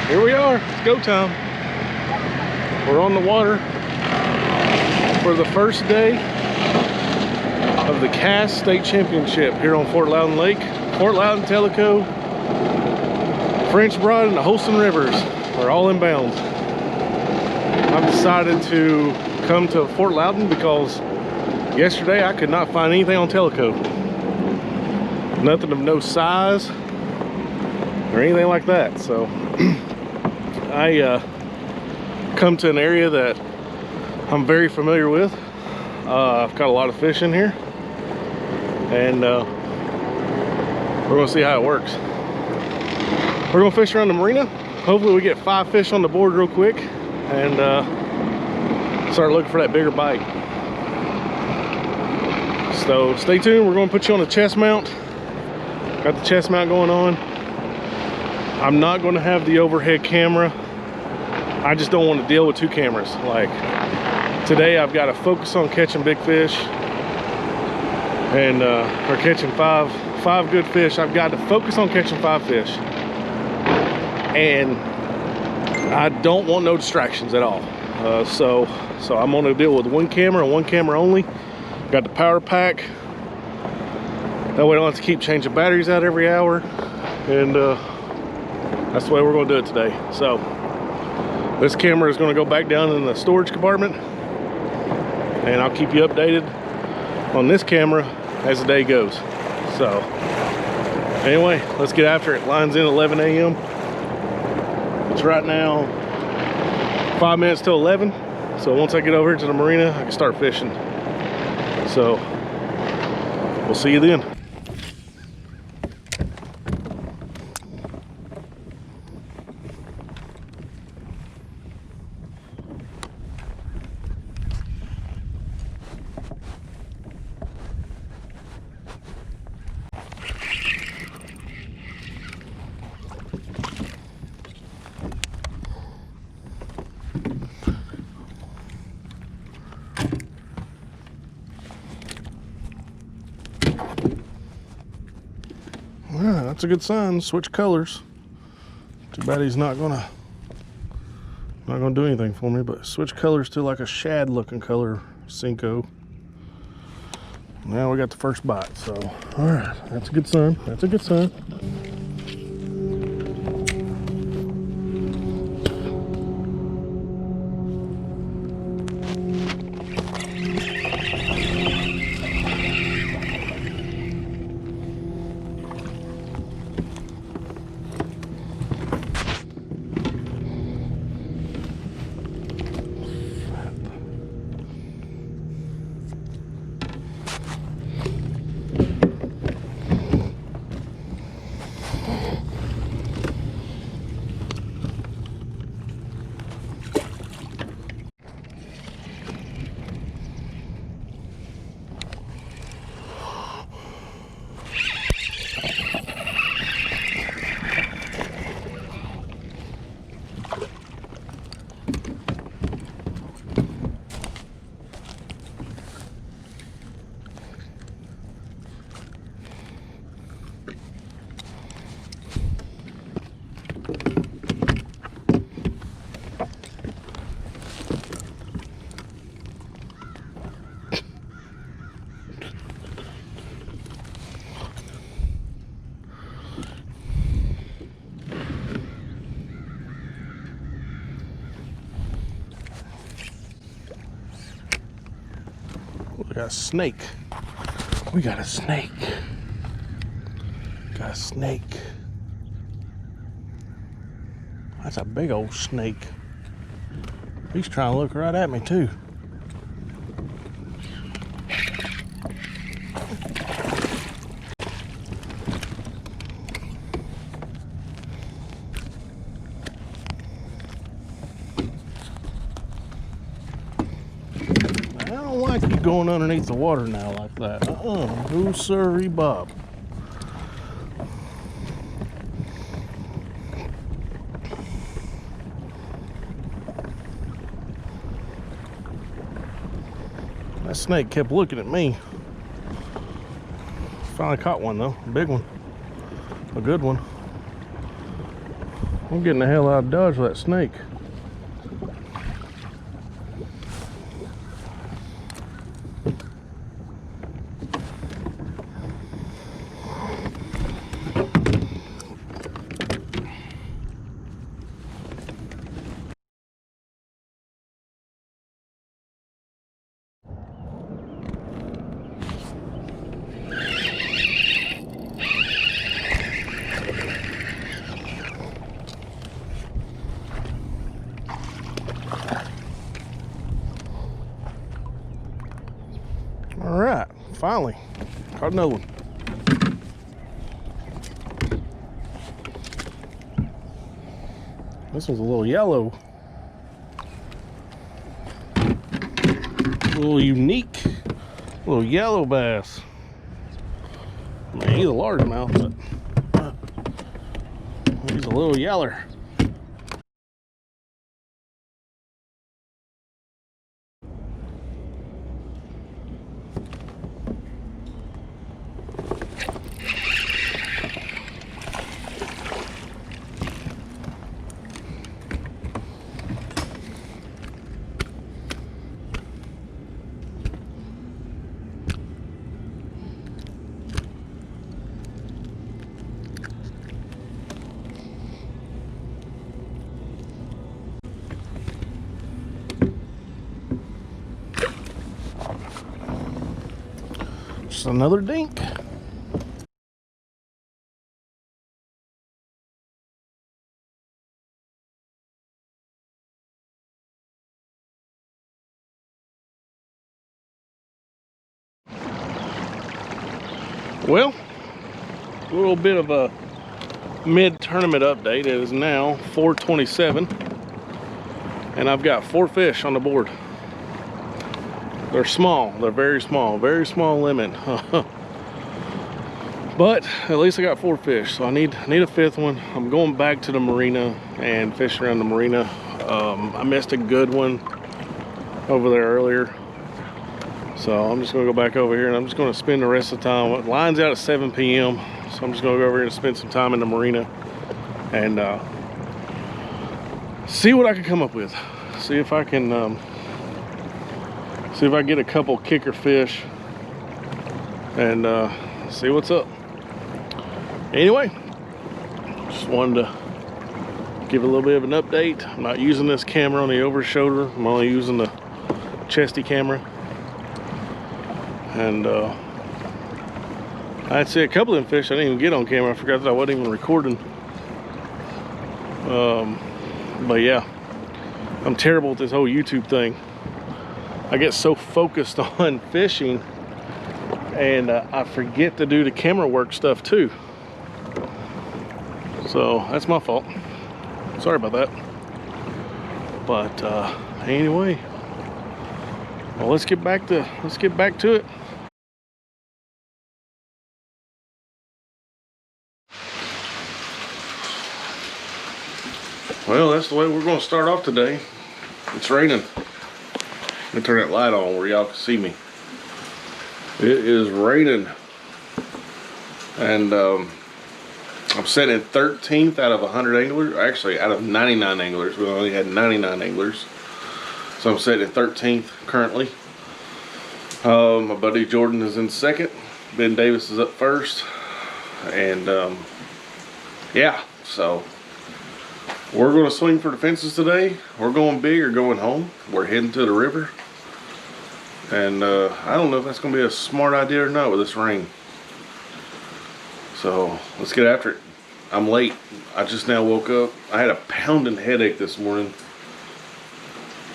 Here we are, it's go time. We're on the water for the first day of the KAST State Championship here on Fort Loudoun Lake. Fort Loudoun, Tellico, French Broad, and the Holston rivers are all in bounds. I've decided to come to Fort Loudoun because yesterday I could not find anything on Tellico. Nothing of no size or anything like that. So I come to an area that I'm very familiar with. I've got a lot of fish in here, and we're gonna see how it works. We're gonna fish around the marina. Hopefully we get 5 fish on the board real quick and start looking for that bigger bite. So stay tuned. We're gonna put you on the chest mount. Got the chest mount going on. I'm not gonna have the overhead camera. I just don't want to deal with 2 cameras. Like today I've got to focus on catching big fish and or catching five good fish. I've got to focus on catching 5 fish, and I don't want no distractions at all. So I'm gonna deal with 1 camera and 1 camera only. Got the power pack, that way I don't have to keep changing batteries out every hour, and that's the way we're gonna do it today. So this camera is gonna go back down in the storage compartment, and I'll keep you updated on this camera as the day goes. So anyway, let's get after it. Line's in 11 a.m. It's right now 5 minutes till 11. So once I get over here to the marina, I can start fishing. So we'll see you then. Yeah, that's a good sign. Switch colors. Too bad he's not gonna do anything for me, but switch colors to like a shad looking color, Cinco. Now we got the first bite. So all right, that's a good sign. That's a good sign. We got a snake. We got a snake. Got a snake. That's a big old snake. He's trying to look right at me too. I don't like you going underneath the water now like that. No sirree, Bob. That snake kept looking at me. Finally caught one though, a big one, a good one. I'm getting the hell out of Dodge with that snake. All right, finally caught another one. This one's a little yellow, a little unique, a little yellow bass. I mean, he's a largemouth, but he's a little yeller. Just another dink. Well, a little bit of a mid-tournament update. It is now 4:27, and I've got 4 fish on the board. They're small. They're very small limit. But at least I got 4 fish, so I need a 5th one. I'm going back to the marina and fishing around the marina. I missed a good one over there earlier, so I'm just gonna go back over here and I'm just gonna spend the rest of the time. Line's out at 7 p.m. so I'm just gonna go over here and spend some time in the marina and see what I can come up with. See if I can get a couple kicker fish and see what's up. Anyway, just wanted to give a little bit of an update. I'm not using this camera on the over shoulder. I'm only using the chesty camera. And I'd see a couple of them fish I didn't even get on camera. I forgot that I wasn't even recording. But yeah, I'm terrible with this whole YouTube thing. I get so focused on fishing and I forget to do the camera work stuff too. So that's my fault. Sorry about that. But anyway, well, let's get back to it. Well, that's the way we're going to start off today. It's raining. Let me turn that light on where y'all can see me. It is raining, and I'm sitting 13th out of 100 anglers. Actually, out of 99 anglers. We only had 99 anglers, so I'm sitting 13th currently. My buddy Jordan is in second. Ben Davis is up first, and yeah, so we're going to swing for the fences today. We're going big or going home. We're heading to the river. And I don't know if that's going to be a smart idea or not with this rain. So let's get after it. I'm late. I just now woke up. I had a pounding headache this morning.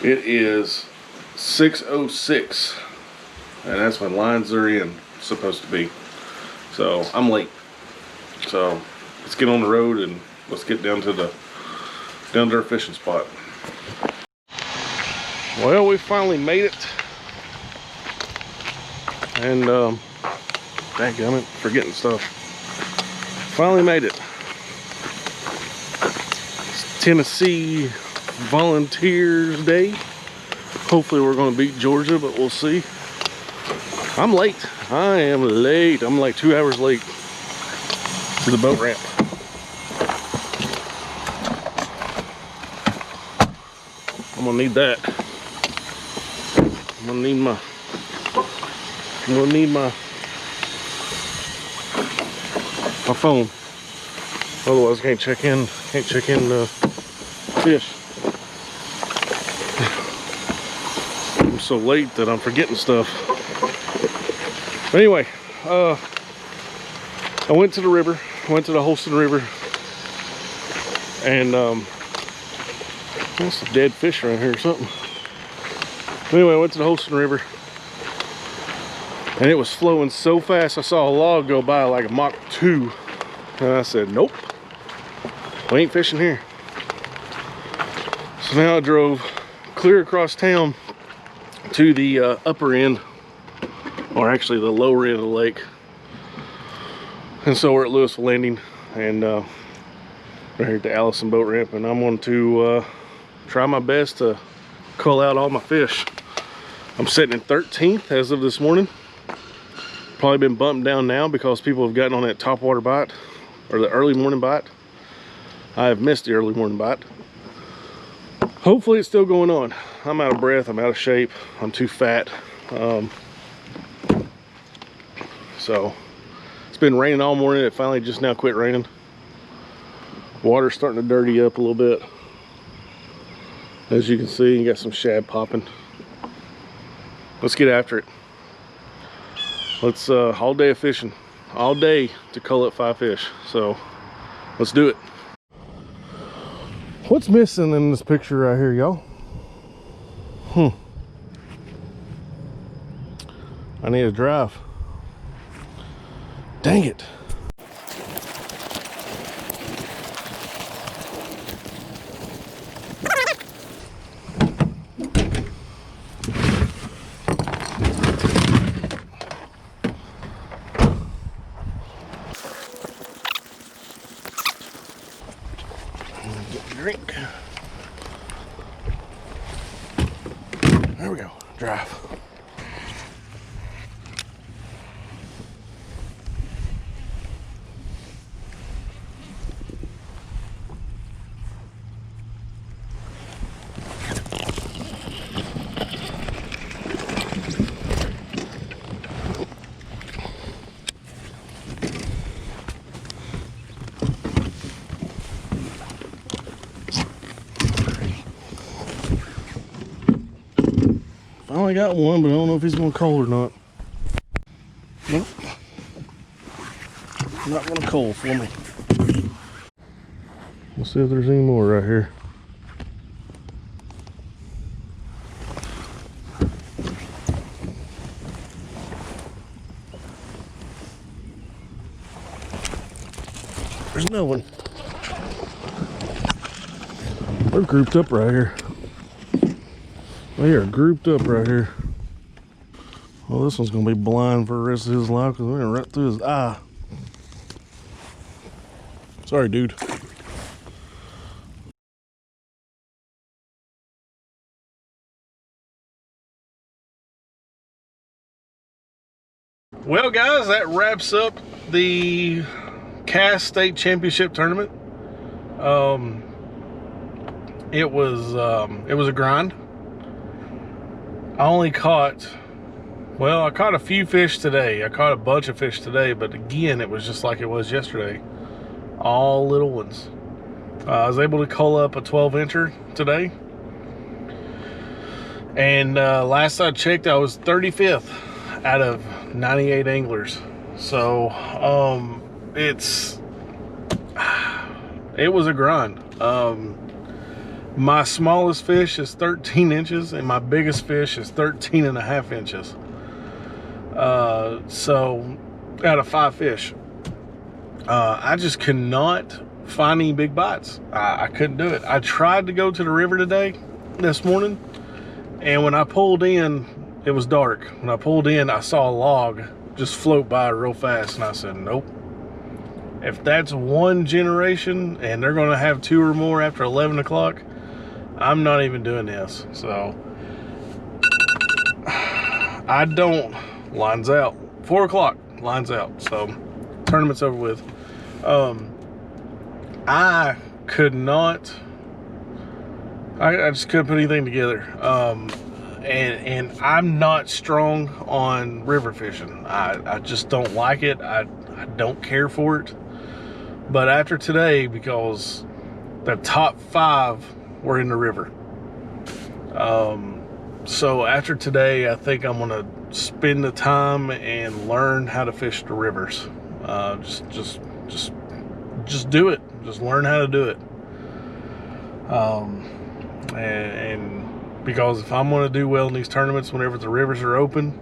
It is 6:06. And that's when lines are in, supposed to be. So I'm late. So let's get on the road and let's get down to our fishing spot. Well, we finally made it. And dadgummit, forgetting stuff. Finally made it. It's Tennessee Volunteers Day. Hopefully we're going to beat Georgia, but we'll see. I'm late. I am late. I'm like 2 hours late to the boat ramp. I'm gonna need that. I'm gonna need my phone. Otherwise I can't check in the fish. I'm so late that I'm forgetting stuff. But anyway, I went to the river, went to the Holston River, and there's some dead fish around here or something. Anyway, I went to the Holston River, and it was flowing so fast I saw a log go by like a Mach 2, and I said, nope, we ain't fishing here. So now I drove clear across town to the upper end, or actually the lower end of the lake. And so we're at Louisville Landing, and we're here at the Allison boat ramp, and I'm going to try my best to cull out all my fish. I'm sitting in 13th as of this morning. Probably been bumped down now because people have gotten on that topwater bite, or the early morning bite. I have missed the early morning bite. Hopefully it's still going on. I'm out of breath, I'm out of shape, I'm too fat. So it's been raining all morning. It finally just now quit raining. Water's starting to dirty up a little bit. As you can see, you got some shad popping. Let's get after it. Let's all day of fishing, all day to cull up 5 fish. So let's do it. What's missing in this picture right here, y'all? I need a drive. Dang it. Drink. There we go. Drive. Finally got one, but I don't know if he's gonna cull or not. Nope. Not gonna cull for me. We'll see if there's any more right here. There's no one. They're grouped up right here. They are grouped up right here. Well, this one's gonna be blind for the rest of his life because we're gonna right through his eye. Sorry, dude. Well, guys, that wraps up the KAST State Championship tournament. It was a grind. I only caught, well, I caught a few fish today. I caught a bunch of fish today, but again, it was just like it was yesterday. All little ones. I was able to cull up a 12-incher today. And last I checked, I was 35th out of 98 anglers. So, it was a grind. My smallest fish is 13 inches and my biggest fish is 13.5 inches. So out of 5 fish, I just could not find any big bites. I couldn't do it. I tried to go to the river this morning, and when I pulled in, it was dark. When I pulled in, I saw a log just float by real fast, and I said, nope. If that's one generation and they're gonna have 2 or more after 11 o'clock, I'm not even doing this. So I don't. Lines out. 4 o'clock, lines out. So tournament's over with. I could not I just couldn't put anything together. And I'm not strong on river fishing. I just don't like it. I don't care for it. But after today, because the top 5 were in the river. So after today, I think I'm gonna spend the time and learn how to fish the rivers. Just do it. Just learn how to do it. And because if I'm going to do well in these tournaments, whenever the rivers are open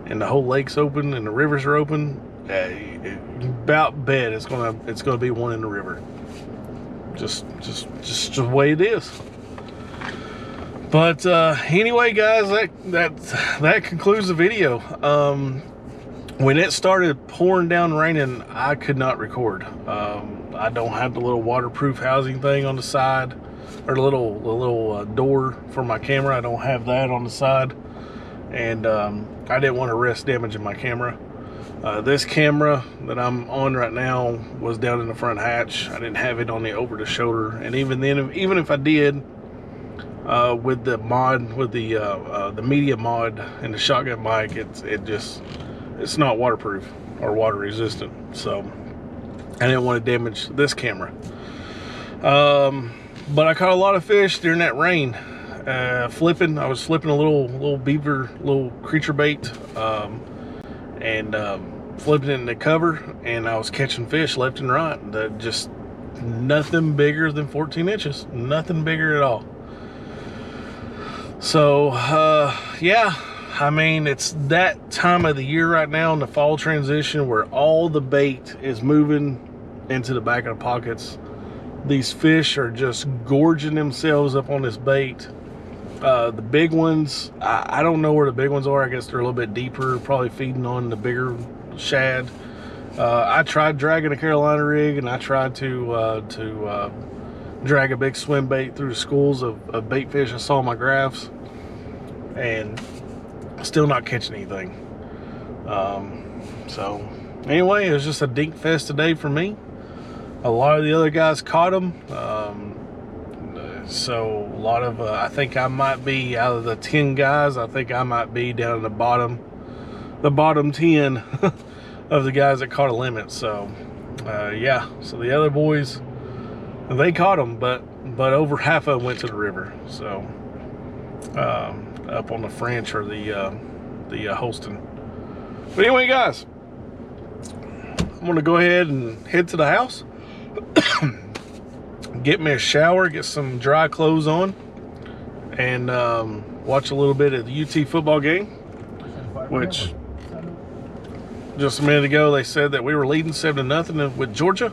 and the whole lake's open and the rivers are open, about bet it's gonna be one in the river. Just the way it is. But anyway, guys, that concludes the video. When it started pouring down raining, I could not record. I don't have the little waterproof housing thing on the side, or the little door for my camera. I don't have that on the side, and I didn't want to risk damaging my camera. This camera that I'm on right now was down in the front hatch. I didn't have it on the over the shoulder, and even then, even if I did, with the mod, with the media mod and the shotgun mic, it's not waterproof or water resistant, so I didn't want to damage this camera. But I caught a lot of fish during that rain. I was flipping a little beaver, little creature bait, and flipping it in the cover, and I was catching fish left and right. Just nothing bigger than 14 inches, nothing bigger at all. So yeah, I mean, it's that time of the year right now in the fall transition where all the bait is moving into the back of the pockets. These fish are just gorging themselves up on this bait. The big ones, I don't know where the big ones are. I guess they're a little bit deeper, probably feeding on the bigger shad. I tried dragging a Carolina rig, and I tried to drag a big swim bait through the schools of bait fish I saw in my graphs, and still not catching anything. So anyway, it was just a dink fest today for me. A lot of the other guys caught them. So a lot of, I think I might be, out of the 10 guys, I think I might be down in the bottom 10 of the guys that caught a limit. So yeah, so the other boys, they caught them, but over half of them went to the river. So up on the French or the Holston. But anyway, guys, I'm gonna go ahead and head to the house, get me a shower, get some dry clothes on, and watch a little bit of the UT football game, which just a minute ago they said that we were leading 7-0 with Georgia.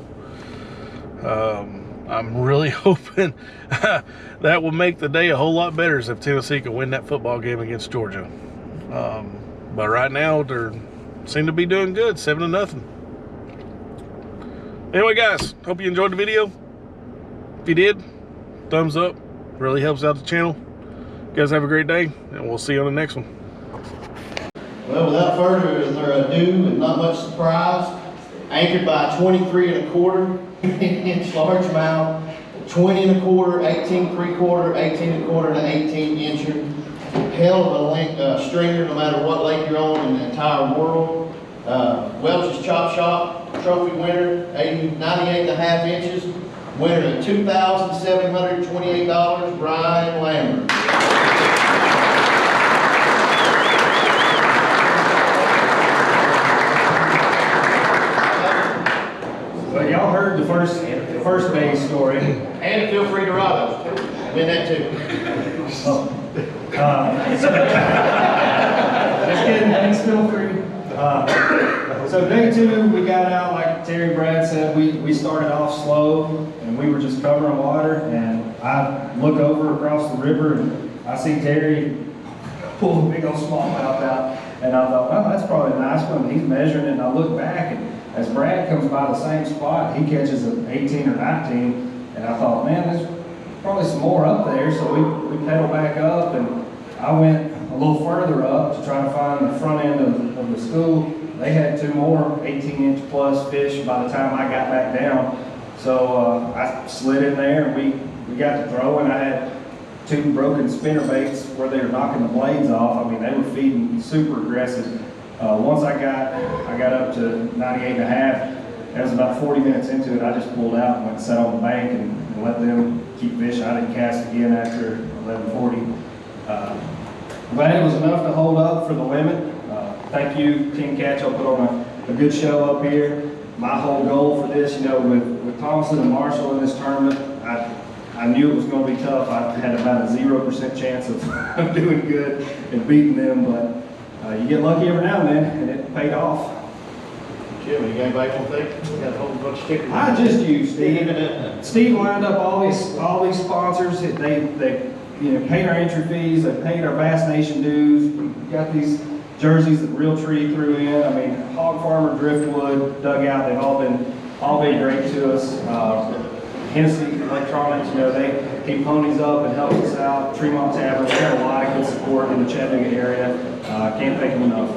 I'm really hoping that will make the day a whole lot better if Tennessee can win that football game against Georgia. But right now they seem to be doing good, 7-0. Anyway, guys, hope you enjoyed the video. If you did, thumbs up, really helps out the channel. You guys have a great day, and we'll see you on the next one. Well, without further ado, and not much surprise, anchored by 23 1/4 inch largemouth, 20 1/4, 18 3/4, 18 1/4, and an 18 incher. Hell of a length, stringer, no matter what lake you're on in the entire world. Welch's Chop Shop trophy winner, 98.5 inches. Winner of $2,728, Brian Lambert. Well, y'all heard the first main story. And feel free to rob us. Win that too. Just kidding, thanks, feel free. So day 2, we got out, like Terry Brad said, we started off slow, and we were just covering water, and I look over across the river, and I see Terry pull a big old smallmouth out, and I thought, well, that's probably a nice one. He's measuring it, and I look back, and as Brad comes by the same spot, he catches an 18 or 19, and I thought, man, there's probably some more up there, so we pedaled back up, and I went a little further up to try to find the front end of the school. They had 2 more 18-inch plus fish by the time I got back down. So I slid in there and we got to throwing. I had 2 broken spinner baits where they were knocking the blades off. I mean, they were feeding super aggressive. Once I got up to 98 and a half, that was about 40 minutes into it. I just pulled out and went and sat on the bank and let them keep fishing. I didn't cast again after 11:40. Glad it was enough to hold up for the limit. Thank you, Team Catch. I'll put on a good show up here. My whole goal for this, you know, with Thompson and Marshall in this tournament, I knew it was going to be tough. I had about a 0% chance of doing good and beating them, but you get lucky every now and then, and it paid off. Jim, you got anybody on tape? We got a whole bunch of stickers. I just used Steve. Steve lined up all these sponsors. They paid our entry fees. They paid our Bass Nation dues. We got these jerseys that Realtree threw in. I mean, Hog Farmer, Driftwood, Dugout. They've all been great to us. Hennessy Electronics, you know, they keep ponies up and help us out. Tremont Tavern, we got a lot of good support in the Chattanooga area. Can't thank them enough.